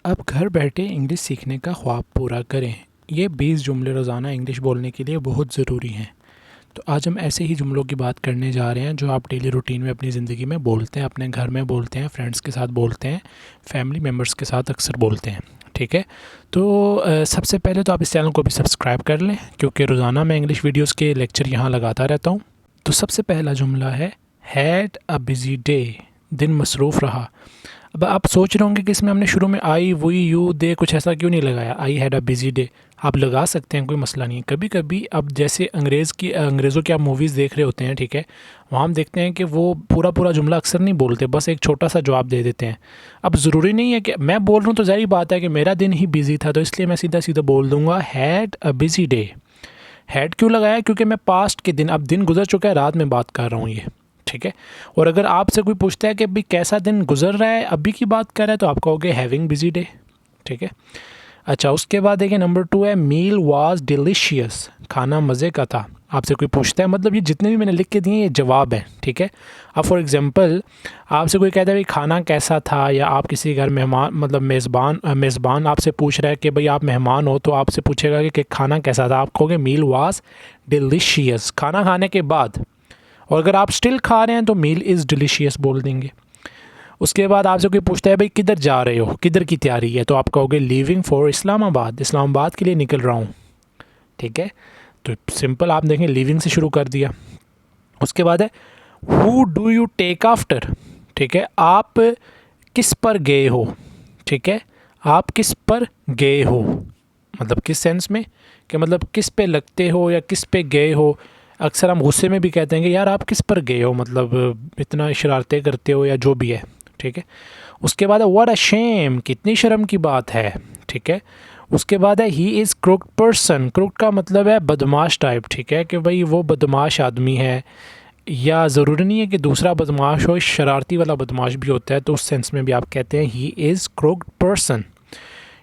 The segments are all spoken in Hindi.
अब घर बैठे इंग्लिश सीखने का ख्वाब पूरा करें। ये 20 जुमले रोज़ाना इंग्लिश बोलने के लिए बहुत ज़रूरी हैं। तो आज हम ऐसे ही जुमलों की बात करने जा रहे हैं जो आप डेली रूटीन में अपनी ज़िंदगी में बोलते हैं, अपने घर में बोलते हैं, फ्रेंड्स के साथ बोलते हैं, फैमिली मेम्बर्स के साथ अक्सर बोलते हैं। ठीक है, तो सबसे पहले तो आप इस चैनल को भी सब्सक्राइब कर लें, क्योंकि रोज़ाना मैं इंग्लिश वीडियोज़ के लेक्चर यहाँ लगाता रहता हूँ। तो सबसे पहला जुमला है हैड अ बिज़ी डे। दिन मसरूफ़ रहा। अब आप सोच रहे होंगे कि इसमें हमने शुरू में आई, वी, यू, दे कुछ ऐसा क्यों नहीं लगाया। I had a busy day आप लगा सकते हैं, कोई मसला नहीं है। कभी कभी अब जैसे अंग्रेज़ों की आप मूवीज़ देख रहे होते हैं, ठीक है, वहाँ हम देखते हैं कि वो पूरा पूरा जुमला अक्सर नहीं बोलते, बस एक छोटा सा जवाब दे देते हैं। अब ज़रूरी नहीं है कि मैं बोल रहा हूँ तो ज़ाहिर बात है कि मेरा दिन ही बिज़ी था, तो इसलिए मैं सीधा सीधा बोल दूँगा had a busy day. Had क्यों लगाया? क्योंकि मैं पास्ट के दिन, अब दिन गुजर चुका है, रात में बात कर रहा हूँ ये, ठीक है। और अगर आपसे कोई पूछता है कि अभी कैसा दिन गुजर रहा है, अभी की बात कर रहा है, तो आप कहोगे हैविंग बिजी डे, ठीक है। अच्छा, उसके बाद देखिए नंबर 2 है मील वाज डिलीशियस। खाना मज़े का था। आपसे कोई पूछता है, मतलब ये जितने भी मैंने लिख के दिए ये जवाब है, ठीक है। अब फॉर एग्जांपल आपसे कोई कहता है भाई खाना कैसा था, या आप किसी घर मेहमान मतलब मेज़बान आपसे पूछ रहा है कि भाई आप मेहमान हो, तो आपसे पूछेगा कि खाना कैसा था, आप कहोगे मील वाज डिलीशियस, खाना खाने के बाद। और अगर आप स्टिल खा रहे हैं तो मील इज़ डिलीशियस बोल देंगे। उसके बाद आपसे कोई पूछता है भाई किधर जा रहे हो, किधर की तैयारी है, तो आप कहोगे लीविंग फॉर इस्लामाबाद, इस्लामाबाद के लिए निकल रहा हूँ, ठीक है। तो सिंपल आप देखें, लीविंग से शुरू कर दिया। उसके बाद है who do you take after, ठीक है, आप किस पर गए हो, ठीक है, आप किस पर गए हो, मतलब किस सेंस में, कि मतलब किस पे लगते हो या किस पे गए हो। अक्सर हम गुस्से में भी कहते हैं कि यार आप किस पर गए हो, मतलब इतना शरारतें करते हो या जो भी है, ठीक है। उसके बाद है व्हाट अ शेम, कितनी शर्म की बात है, ठीक है। उसके बाद है he is crooked person. Crooked का मतलब है बदमाश टाइप, ठीक है, कि भाई वो बदमाश आदमी है, या ज़रूरी नहीं है कि दूसरा बदमाश हो, शरारती वाला बदमाश भी होता है, तो उस सेंस में भी आप कहते हैं he is crooked person.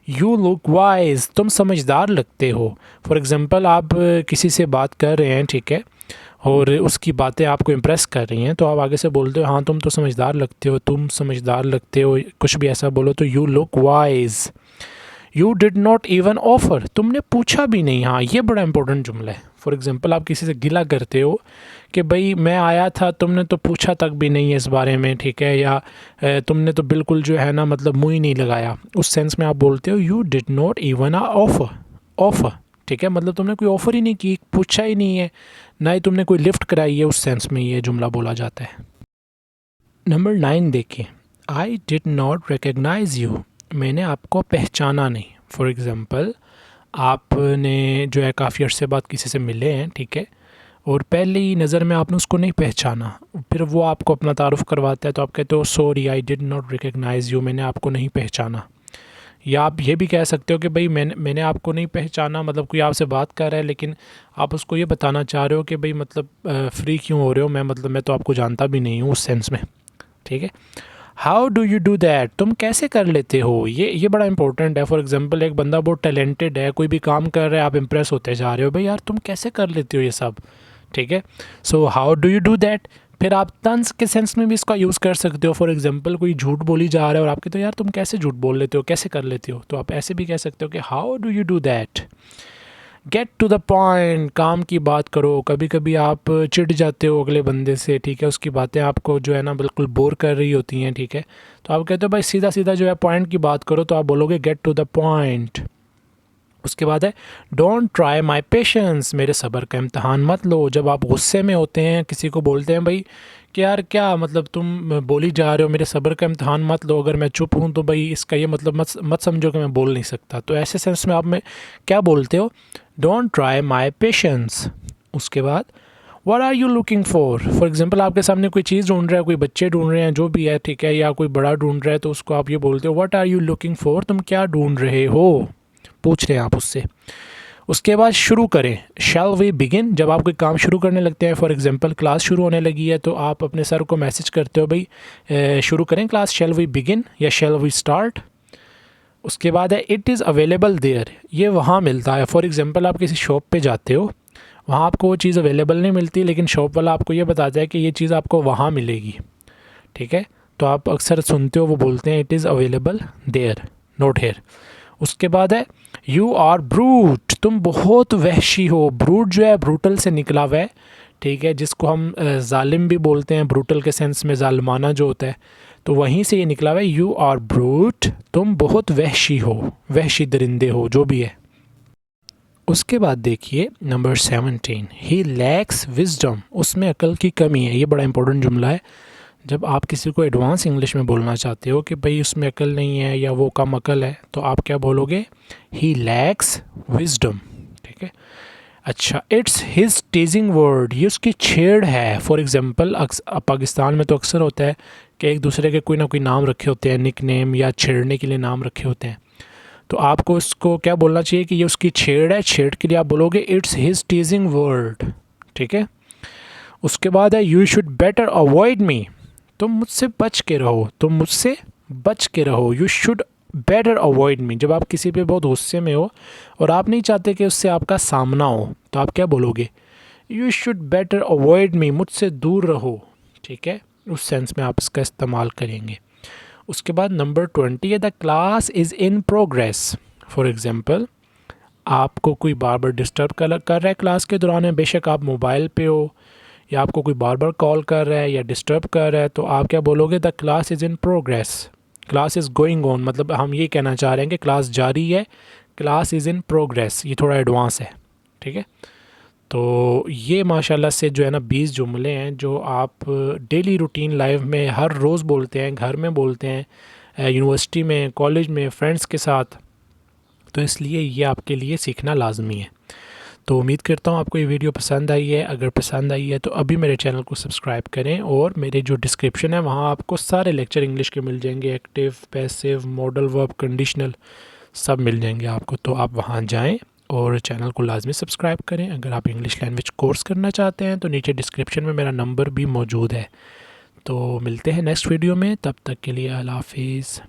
You look wise, तुम समझदार लगते हो। फॉर एग्ज़ाम्पल आप किसी से बात कर रहे हैं, ठीक है, और उसकी बातें आपको इम्प्रेस कर रही हैं, तो आप आगे से बोलते हो हाँ तुम तो समझदार लगते हो, तुम समझदार लगते हो, कुछ भी ऐसा बोलो तो you look wise. You did not even offer, तुमने पूछा भी नहीं। हाँ, ये बड़ा इंपॉर्टेंट जुमला है। फॉर एग्ज़ाम्पल आप किसी से गिला करते हो कि भाई मैं आया था, तुमने तो पूछा तक भी नहीं है इस बारे में, ठीक है, या तुमने तो बिल्कुल जो है ना मतलब मुँह ही नहीं लगाया, उस सेंस में आप बोलते हो you did not even a offer, ठीक है, मतलब तुमने कोई ऑफ़र ही नहीं की, पूछा ही नहीं है, ना ही तुमने कोई लिफ्ट कराई है, उस सेंस में ये जुमला बोला जाता है। नंबर 9 देखिए, I did not recognise you, मैंने आपको पहचाना नहीं। फॉर एग्ज़ाम्पल आपने जो है काफ़ी अर्से बाद किसी से मिले हैं, ठीक है, और पहली नज़र में आपने उसको नहीं पहचाना, फिर वो आपको अपना तारुफ़ करवाता है, तो आप कहते हो sorry I did not recognise you, मैंने आपको नहीं पहचाना। या आप ये भी कह सकते हो कि भाई मैंने आपको नहीं पहचाना, मतलब कोई आपसे बात कर रहा है लेकिन आप उसको ये बताना चाह रहे हो कि भाई मतलब फ्री क्यों हो रहे हो, मैं तो आपको जानता भी नहीं हूँ, उस सेंस में, ठीक है। How do you do that, तुम कैसे कर लेते हो, ये बड़ा इंपॉर्टेंट है। फॉर एग्जांपल एक बंदा बहुत टैलेंटेड है, कोई भी काम कर रहा है, आप इंप्रेस होते जा रहे हो, भाई यार तुम कैसे कर लेते हो ये सब, ठीक है। So how do you do that. फिर आप तंज के सेंस में भी इसका यूज़ कर सकते हो। फॉर एग्जांपल कोई झूठ बोली जा रहा है और आपके, तो यार तुम कैसे झूठ बोल लेते हो, कैसे कर लेते हो, तो आप ऐसे भी कह सकते हो कि how do you do that. Get to the point, काम की बात करो। कभी कभी आप चिढ़ जाते हो अगले बंदे से, ठीक है, उसकी बातें आपको जो है ना बिल्कुल बोर कर रही होती हैं, ठीक है, तो आप कहते हो भाई सीधा सीधा जो है पॉइंट की बात करो, तो आप बोलोगे गेट टू द पॉइंट। उसके बाद है डोंट ट्राई माई पेशेंस, मेरे सब्र का इम्तहान मत लो। जब आप गुस्से में होते हैं, किसी को बोलते हैं भाई कि यार क्या मतलब तुम बोली जा रहे हो, मेरे सब्र का इम्तहान मत लो, अगर मैं चुप हूँ तो भाई इसका ये मतलब मत समझो कि मैं बोल नहीं सकता, तो ऐसे सेंस में आप में क्या बोलते हो, डोंट ट्राई माई पेशेंस। उसके बाद what are you looking for example आपके सामने कोई चीज़ ढूंढ रहा है, कोई बच्चे ढूंढ रहे हैं, जो भी है, ठीक है, या कोई बड़ा ढूंढ रहा है, तो उसको आप ये बोलते हो what are you looking for, तुम क्या ढूंढ रहे हो, पूछ रहे हैं आप उससे। उसके बाद शुरू करें, शैल वी बिगिन, जब आप कोई काम शुरू करने लगते हैं, फॉर एग्जांपल क्लास शुरू होने लगी है, तो आप अपने सर को मैसेज करते हो भाई शुरू करें क्लास, शैल वी बिगिन या शैल वी स्टार्ट। उसके बाद है इट इज़ अवेलेबल देयर, ये वहाँ मिलता है। फॉर एग्जांपल आप किसी शॉप पे जाते हो, वहाँ आपको वो चीज़ अवेलेबल नहीं मिलती, लेकिन शॉप वाला आपको ये बताता है कि ये चीज़ आपको वहाँ मिलेगी, ठीक है, तो आप अक्सर सुनते हो वो बोलते हैं it is available there. Not here. उसके बाद है यू आर ब्रूट, तुम बहुत वहशी हो। ब्रूट जो है ब्रूटल से निकला हुआ है, ठीक है, जिसको हम जालिम भी बोलते हैं, ब्रूटल के सेंस में जालमाना जो होता है, तो वहीं से ये निकला हुआ है। यू आर ब्रूट, तुम बहुत वहशी हो, वहशी दरिंदे हो, जो भी है। उसके बाद देखिए नंबर 17, ही लैक्स विजडम, उसमें अकल की कमी है। ये बड़ा इंपॉर्टेंट जुमला है। जब आप किसी को एडवांस इंग्लिश में बोलना चाहते हो कि भाई उसमें अकल नहीं है या वो कम अकल है, तो आप क्या बोलोगे? ही लैक्स विजडम, ठीक है। अच्छा, इट्स हिज टीजिंग वर्ड, ये उसकी छेड़ है। फॉर एग्जांपल पाकिस्तान में तो अक्सर होता है कि एक दूसरे के कोई ना कोई नाम रखे होते हैं, निक नेम या छेड़ने के लिए नाम रखे होते हैं। तो आपको उसको क्या बोलना चाहिए कि ये उसकी छेड़ है। छेड़ के लिए आप बोलोगे इट्स हिज टीजिंग वर्ड, ठीक है। उसके बाद है यू शुड बेटर अवॉइड मी, तुम मुझसे बच के रहो, तुम मुझसे बच के रहो। यू शुड बेटर अवॉइड मी, जब आप किसी पे बहुत गुस्से में हो और आप नहीं चाहते कि उससे आपका सामना हो, तो आप क्या बोलोगे? यू शुड बेटर अवॉइड मी, मुझसे दूर रहो, ठीक है। उस सेंस में आप इसका इस्तेमाल करेंगे। उसके बाद नंबर 20 है the class is in progress. For example, आपको कोई बार बार डिस्टर्ब कर रहा है क्लास के दौरान है, बेशक आप मोबाइल पे हो या आपको कोई बार बार कॉल कर रहा है या डिस्टर्ब कर रहा है, तो आप क्या बोलोगे? The class is in progress, class is going on, मतलब हम ये कहना चाह रहे हैं कि क्लास जारी है, क्लास इज़ इन प्रोग्रेस। ये थोड़ा एडवांस है, ठीक है। तो ये माशाल्लाह से जो है ना 20 जुमले हैं जो आप डेली रूटीन लाइफ में हर रोज़ बोलते हैं, घर में बोलते हैं, यूनिवर्सिटी में, कॉलेज में, फ्रेंड्स के साथ। तो इसलिए ये आपके लिए सीखना लाजमी है। तो उम्मीद करता हूँ आपको ये वीडियो पसंद आई है। अगर पसंद आई है तो अभी मेरे चैनल को सब्सक्राइब करें, और मेरे जो डिस्क्रिप्शन है वहाँ आपको सारे लेक्चर इंग्लिश के मिल जाएंगे, active, passive, modal verb, conditional, सब मिल जाएंगे आपको। तो आप वहाँ जाएं और चैनल को लाजमी सब्सक्राइब करें। अगर आप इंग्लिश लैंग्वेज कोर्स करना चाहते हैं तो नीचे डिस्क्रिप्शन में मेरा नंबर भी मौजूद है। तो मिलते हैं नेक्स्ट वीडियो में, तब तक के लिए अल्लाह हाफिज़।